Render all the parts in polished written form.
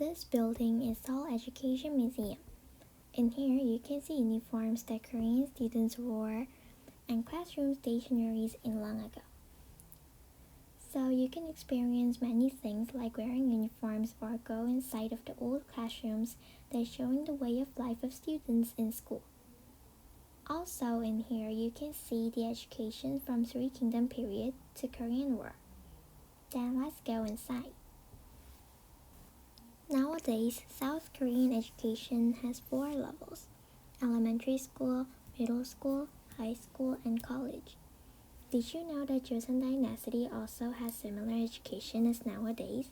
This building is Seoul Education Museum. In here, you can see uniforms that Korean students wore and classroom stationaries in long ago. So you can experience many things like wearing uniforms or go inside of the old classrooms that showing the way of life of students in school. Also in here, you can see the education from Three Kingdom period to Korean War. Then let's go inside. Nowadays, South Korean education has 4 levels: elementary school, middle school, high school, and college. Did you know that Joseon Dynasty also has similar education as nowadays?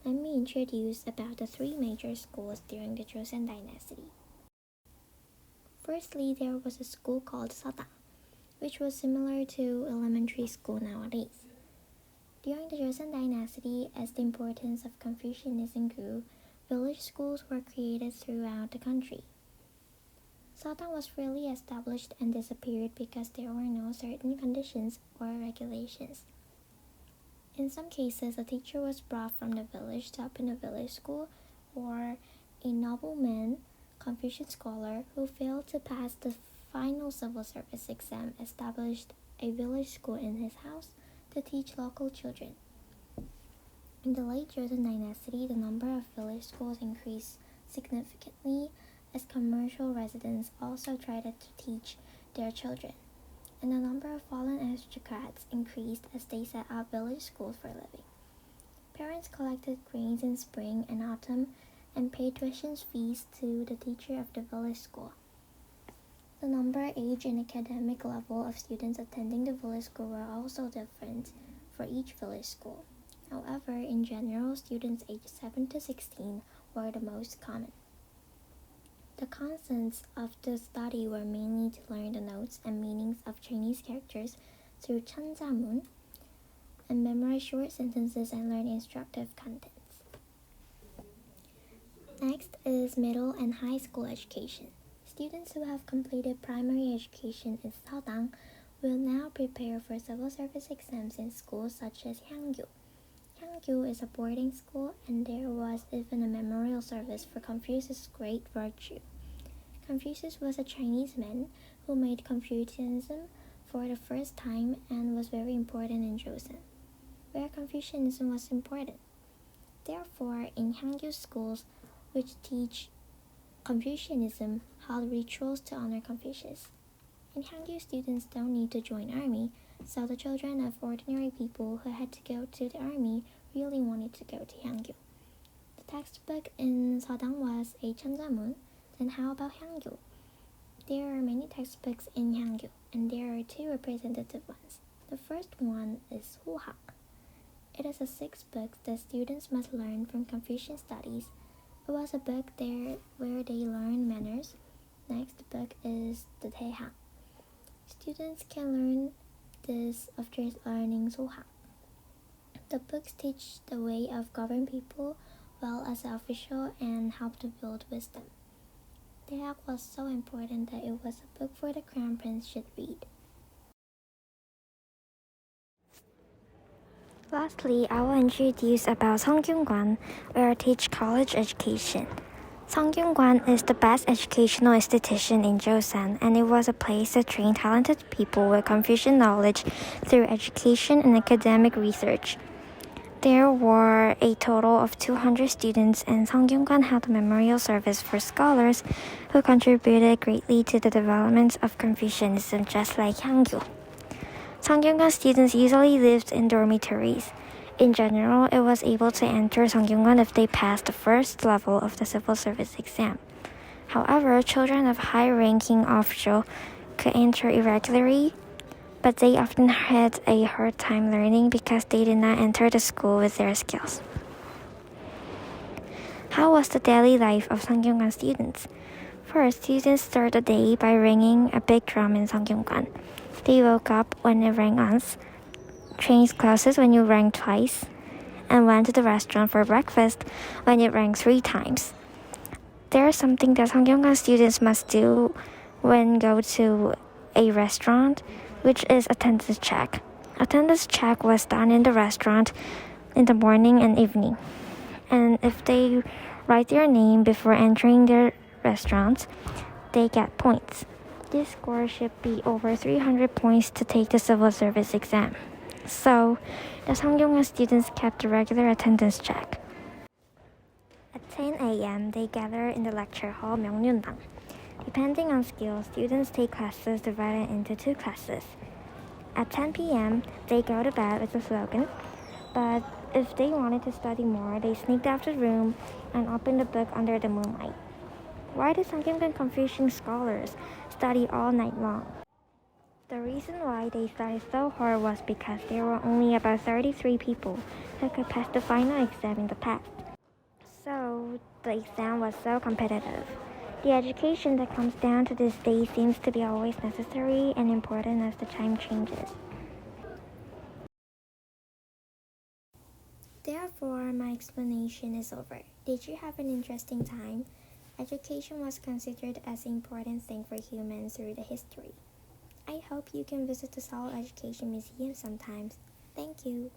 Let me introduce about the 3 major schools during the Joseon Dynasty. Firstly, there was a school called Seodang, which was similar to elementary school nowadays. During the Joseon Dynasty, as the importance of Confucianism grew, village schools were created throughout the country. Seodang was really established and disappeared because there were no certain conditions or regulations. In some cases, a teacher was brought from the village to open a village school, or a nobleman, Confucian scholar, who failed to pass the final civil service exam established a village school in his house to teach local children. In the late Joseon Dynasty, the number of village schools increased significantly as commercial residents also tried to teach their children, and the number of foreign aristocrats increased as they set up village schools for a living. Parents collected grains in spring and autumn and paid tuition fees to the teacher of the village school. The number, age, and academic level of students attending the village school were also different for each village school. However, in general, students aged 7 to 16 were the most common. The contents of the study were mainly to learn the notes and meanings of Chinese characters through Chanjamun and memorize short sentences and learn instructive contents. Next is middle and high school education. Students who have completed primary education in Seodang will now prepare for civil service exams in schools such as Hangyu. Hangyu is a boarding school, and there was even a memorial service for Confucius' great virtue. Confucius was a Chinese man who made Confucianism for the first time and was very important in Joseon, where Confucianism was important. Therefore, in Hangyu schools, which teach Confucianism, held rituals to honor Confucius. In Hangyu, students don't need to join army, so the children of ordinary people who had to go to the army really wanted to go to Hangyu. The textbook in Seodang was a Chanjamun. Then how about Hangyu? There are many textbooks in Hangyu, and there are 2 representative ones. The first one is Hohak. It is a 6 book that students must learn from Confucian studies. It was a book there where they learn manners. Next book is the Taehak. Students can learn this after learning Sohak. The books teach the way of govern people well as an official and help to build wisdom. Taehak was so important that it was a book for the crown prince should read. Lastly, I will introduce about Seongyungwan, where I teach college education. Seongyungwan is the best educational institution in Joseon, and it was a place to train talented people with Confucian knowledge through education and academic research. There were a total of 200 students, and Seongyungwan held a memorial service for scholars who contributed greatly to the development of Confucianism, just like Hangyu. Seongyungwan students usually lived in dormitories. In general, it was able to enter Seongyungwan if they passed the first level of the civil service exam. However, children of high-ranking officials could enter irregularly, but they often had a hard time learning because they did not enter the school with their skills. How was the daily life of Seongyungwan students? First, students start the day by ringing a big drum in Seongyungwan. They woke up when it rang once, changed classes when it rang twice, and went to the restaurant for breakfast when it rang 3 times. There is something that Seongyungwan students must do when go to a restaurant, which is attendance check. Attendance check was done in the restaurant in the morning and evening. and if they write their name before entering their restaurants, they get points. This score should be over 300 points to take the civil service exam. So, the Sanggyonghan students kept a regular attendance check. At 10 a.m., they gather in the lecture hall Myeongyundang. Depending on skill, students take classes divided into 2 classes. At 10 p.m., they go to bed with a slogan, but if they wanted to study more, they sneaked out of the room and opened a book under the moonlight. Why do Sanggyonghan Confucian scholars study all night long? The reason why they studied so hard was because there were only about 33 people who could pass the final exam in the past. So, the exam was so competitive. The education that comes down to this day seems to be always necessary and important as the time changes. Therefore, my explanation is over. Did you have an interesting time? Education was considered as an important thing for humans through the history. I hope you can visit the Seoul Education Museum sometimes. Thank you.